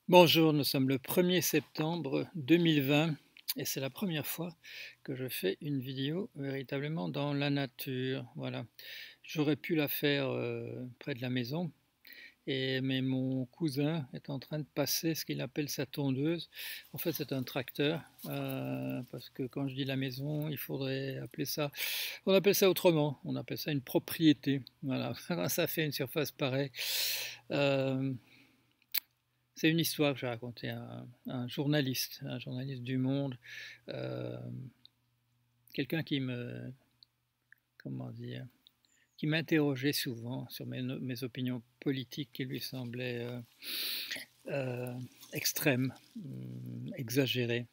Bonjour, nous sommes le 1er septembre 2020 et c'est la première fois que je fais une vidéo véritablement dans la nature. Voilà. J'aurais pu la faire près de la maison, mais mon cousin est en train de passer ce qu'il appelle sa tondeuse. En fait, c'est un tracteur, parce que quand je dis la maison, il faudrait appeler ça, on appelle ça autrement, on appelle ça une propriété. Voilà, quand ça fait une surface pareille. Euh, c'est une histoire que j'ai racontée à un journaliste du Monde, euh, quelqu'un comment dire, qui m'interrogeait souvent sur mes opinions politiques qui lui semblaient euh, extrêmes, exagérées.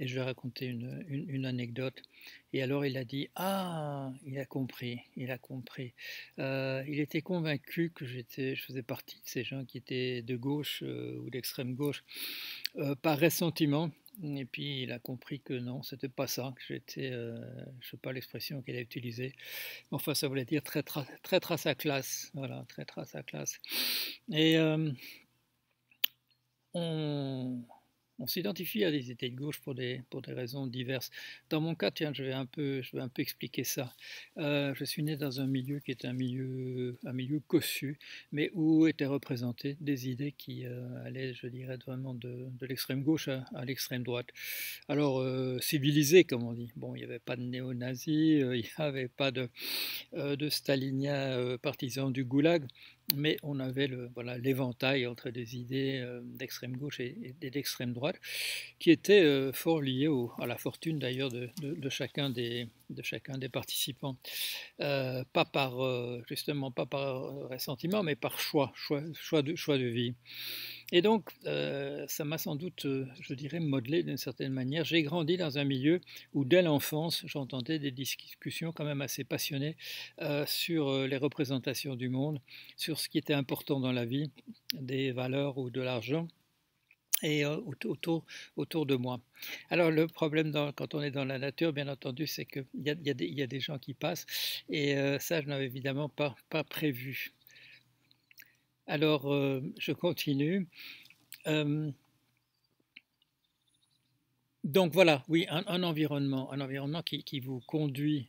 Et je lui ai raconté une anecdote. Et alors il a dit, ah, il a compris, il a compris. Il était convaincu que je faisais partie de ces gens qui étaient de gauche ou d'extrême gauche par ressentiment. Et puis il a compris que non, c'était pas ça, que j'étais, je sais pas l'expression qu'il a utilisée, mais enfin ça voulait dire très trace à classe, voilà, très trace à classe. Et on, on s'identifie à des idées de gauche pour des raisons diverses. Dans mon cas, tiens, je vais un peu expliquer ça. Je suis né dans un milieu qui est un milieu cossu, mais où étaient représentées des idées qui allaient, je dirais, vraiment de l'extrême gauche à l'extrême droite. Alors, civilisé, comme on dit. Bon, il n'y avait pas de néo-nazis, il n'y avait pas de staliniens partisans du goulag, mais on avait voilà, l'éventail entre des idées d'extrême gauche et d'extrême droite, qui étaient fort liées à la fortune d'ailleurs de chacun des participants. Pas par, justement, pas par ressentiment, mais par choix de vie. Et donc, ça m'a sans doute, je dirais, modelé d'une certaine manière. J'ai grandi dans un milieu où, dès l'enfance, j'entendais des discussions quand même assez passionnées sur les représentations du monde, sur ce qui était important dans la vie, des valeurs ou de l'argent et autour de moi. Alors le problème quand on est dans la nature, bien entendu, c'est qu'il y a des gens qui passent et ça, je n'avais évidemment pas prévu. Alors je continue. Euh, Donc voilà, oui, un environnement qui vous conduit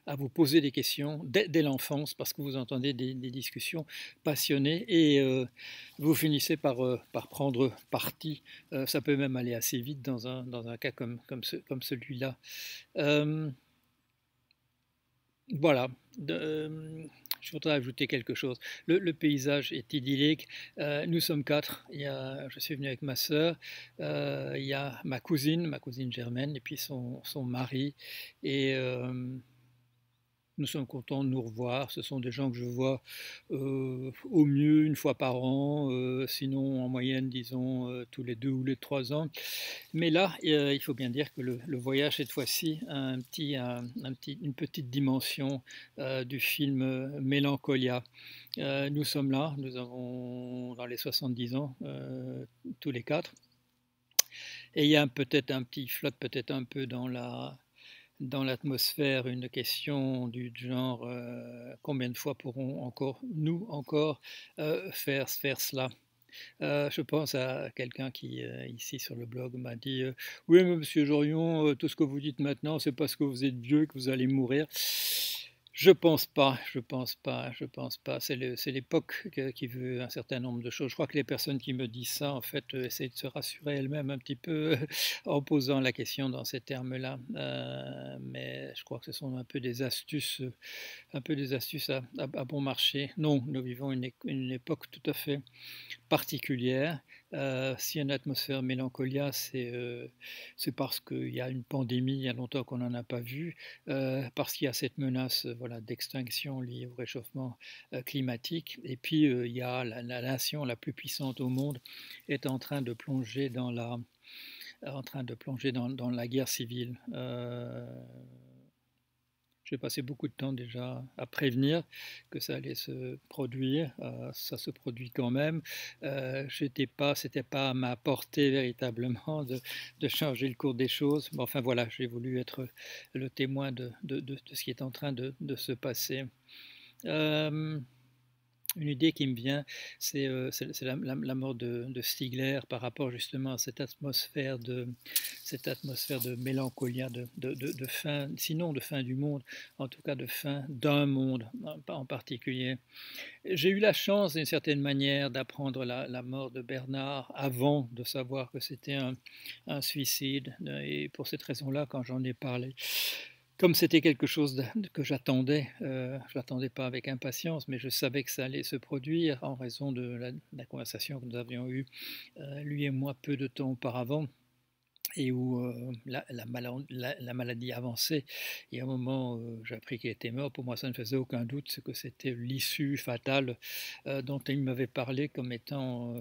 à vous poser des questions dès l'enfance, parce que vous entendez des discussions passionnées et vous finissez par prendre parti. Ça peut même aller assez vite dans un cas comme celui-là. Euh, voilà. Je voudrais ajouter quelque chose. Le paysage est idyllique. Nous sommes quatre. Je suis venu avec ma sœur. Il y a ma cousine Germaine, et puis son mari. Et nous sommes contents de nous revoir. Ce sont des gens que je vois au mieux une fois par an, sinon en moyenne, disons, tous les 2 ou les 3 ans. Mais là, il faut bien dire que le voyage, cette fois-ci, a une petite dimension du film Mélancolia. Nous sommes là, nous avons dans les 70 ans, tous les quatre, et il y a peut-être flotte peut-être un peu dans l'atmosphère une question du genre combien de fois pourrons nous encore faire cela. Je pense à quelqu'un qui, ici sur le blog, m'a dit oui, mais monsieur Jorion, tout ce que vous dites maintenant, c'est parce que vous êtes vieux que vous allez mourir. Je pense pas, je pense pas, je pense pas. C'est l'époque qui veut un certain nombre de choses. Je crois que les personnes qui me disent ça, en fait, essayent de se rassurer elles-mêmes un petit peu en posant la question dans ces termes-là. Mais je crois que ce sont un peu des astuces à bon marché. Non, nous vivons une époque tout à fait particulière. S'il y a une atmosphère mélancolia, c'est parce qu'il y a une pandémie, il y a longtemps qu'on n'en a pas vu, parce qu'il y a cette menace voilà, d'extinction liée au réchauffement climatique. Et puis, il y a la nation la plus puissante au monde est en train de plonger dans la guerre civile. J'ai passé beaucoup de temps déjà à prévenir que ça allait se produire. Ça se produit quand même. C'était pas à ma portée véritablement de changer le cours des choses. Mais enfin voilà, j'ai voulu être le témoin de ce qui est en train de se passer. Euh, Une idée qui me vient, c'est la mort de Stigler par rapport justement à cette atmosphère de mélancolie, de fin, sinon de fin du monde, en tout cas de fin d'un monde en particulier. J'ai eu la chance, d'une certaine manière, d'apprendre la mort de Bernard avant de savoir que c'était un suicide. Et pour cette raison-là, quand j'en ai parlé, comme c'était quelque chose que j'attendais, je l'attendais pas avec impatience, mais je savais que ça allait se produire en raison de la conversation que nous avions eue, lui et moi, peu de temps auparavant, et où la maladie avançait. Et à un moment, j'ai appris qu'il était mort. Pour moi, ça ne faisait aucun doute, c'est que c'était l'issue fatale dont il m'avait parlé comme étant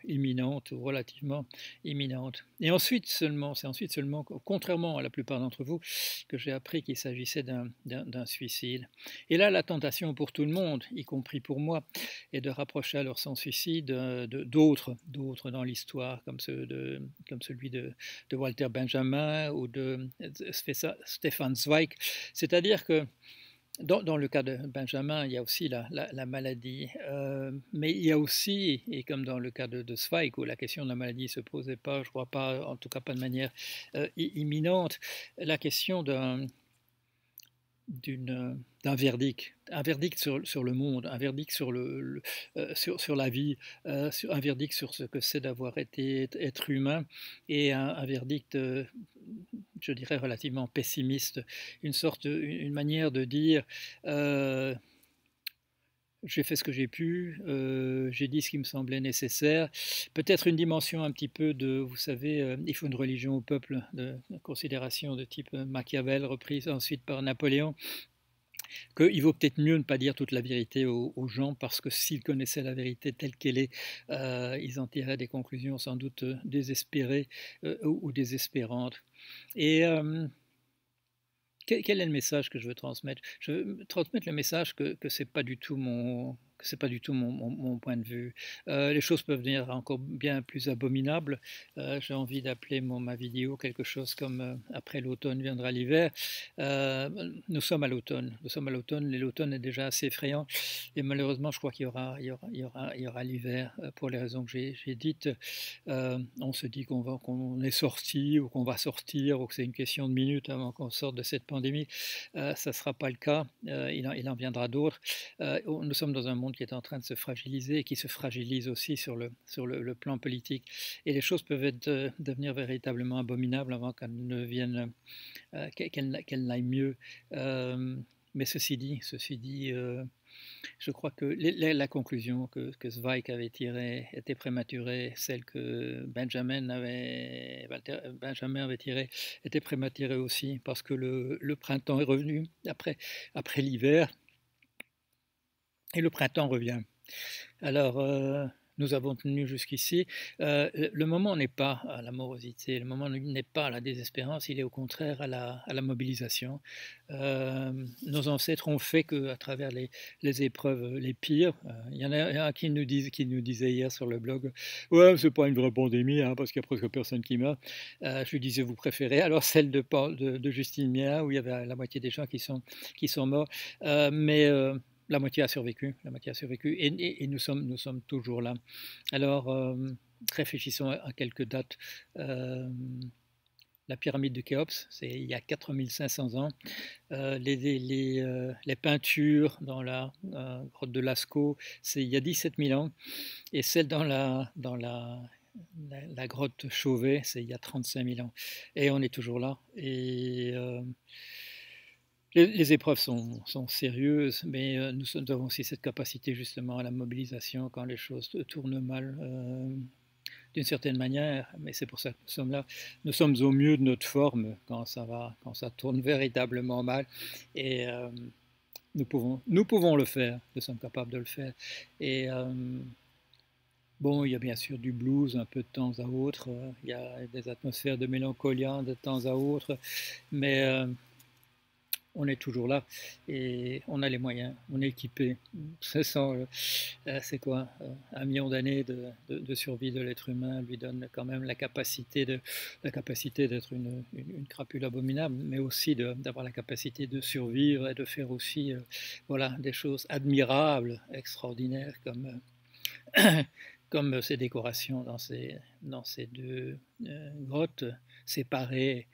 imminente ou relativement imminente. Et ensuite seulement, c'est ensuite seulement, contrairement à la plupart d'entre vous, que j'ai appris qu'il s'agissait d'un suicide. Et là, la tentation pour tout le monde, y compris pour moi, est de rapprocher alors son suicide d'autres dans l'histoire, comme celui de Walter Benjamin ou de Stefan Zweig. C'est-à-dire que dans le cas de Benjamin, il y a aussi la maladie, mais il y a aussi, et comme dans le cas de Zweig, où la question de la maladie ne se posait pas, je ne crois pas, en tout cas pas de manière imminente, la question d'un verdict, un verdict sur le monde, un verdict sur la vie, un verdict sur ce que c'est d'avoir été être humain, et un verdict, je dirais, relativement pessimiste, une manière de dire j'ai fait ce que j'ai pu, j'ai dit ce qui me semblait nécessaire. Peut-être une dimension un petit peu de, vous savez, il faut une religion au peuple, de considération de type Machiavel, reprise ensuite par Napoléon, qu'il vaut peut-être mieux ne pas dire toute la vérité aux gens, parce que s'ils connaissaient la vérité telle qu'elle est, ils en tireraient des conclusions sans doute désespérées ou désespérantes. Et quel est le message que je veux transmettre? Je veux transmettre le message que ce n'est pas du tout mon point de vue. Les choses peuvent devenir encore bien plus abominables. J'ai envie d'appeler ma vidéo quelque chose comme après l'automne viendra l'hiver. Nous sommes à l'automne. Nous sommes à l'automne. L'automne est déjà assez effrayant. Et malheureusement, je crois qu'il y aura l'hiver pour les raisons que j'ai dites. On se dit qu'on est sorti ou qu'on va sortir ou que c'est une question de minutes avant qu'on sorte de cette pandémie. Ça ne sera pas le cas. Il en viendra d'autres. Nous sommes dans un monde qui est en train de se fragiliser et qui se fragilise aussi sur le plan politique. Et les choses peuvent devenir véritablement abominables avant qu'elles ne viennent, qu'elles n'aillent mieux. Mais ceci dit, je crois que la conclusion que Zweig avait tirée était prématurée, celle que Benjamin avait tirée était prématurée aussi, parce que le printemps est revenu après l'hiver, et le printemps revient. Alors, nous avons tenu jusqu'ici. Le moment n'est pas à la morosité, le moment n'est pas à la désespérance, il est au contraire à la mobilisation. Nos ancêtres ont fait qu'à travers les épreuves les pires, il y en a un qui nous disait hier sur le blog, ouais, c'est pas une vraie pandémie, hein, parce qu'il n'y a presque personne qui meurt. Je lui disais, vous préférez alors celle de Justine Mia, où il y avait la moitié des gens qui sont morts, mais la moitié a survécu, et nous sommes toujours là. Alors, réfléchissons à quelques dates. La pyramide de Khéops, c'est il y a 4500 ans. Les peintures dans la grotte de Lascaux, c'est il y a 17 000 ans. Et celle dans la grotte Chauvet, c'est il y a 35 000 ans. Et on est toujours là. Et les épreuves sont sérieuses, mais nous avons aussi cette capacité justement à la mobilisation quand les choses tournent mal, d'une certaine manière, mais c'est pour ça que nous sommes là. Nous sommes au mieux de notre forme quand ça tourne véritablement mal, et nous pouvons le faire, nous sommes capables de le faire. Et bon, il y a bien sûr du blues un peu de temps à autre, il y a des atmosphères de mélancolie de temps à autre, mais on est toujours là et on a les moyens, on est équipé. C'est quoi, 1 million d'années de survie de l'être humain lui donne quand même la capacité d'être une crapule abominable, mais aussi d'avoir la capacité de survivre et de faire aussi voilà, des choses admirables, extraordinaires, comme ces décorations dans ces deux grottes séparées.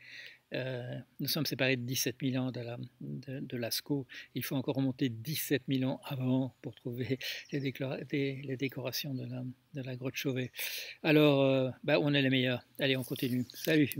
Nous sommes séparés de 17 000 ans de Lascaux. Il faut encore remonter 17 000 ans avant pour trouver les décorations de la grotte Chauvet. Alors, on est les meilleurs. Allez, on continue. Salut.